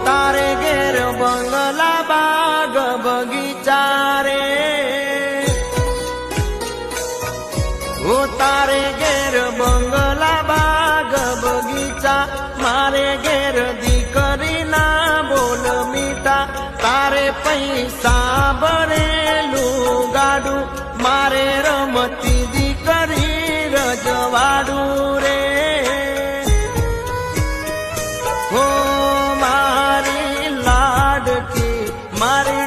તારે ઘેર બંગલા બાગ બગીચા રે, તારે ઘેર બંગલા બાગ બગીચા, મારે ઘેર દીકરીના બોલ મીઠા, તારે પૈસા ભરેલું ગાડું, મારે રમતી દીકરી રજવાડું રે. હો મારી લાડકી મારી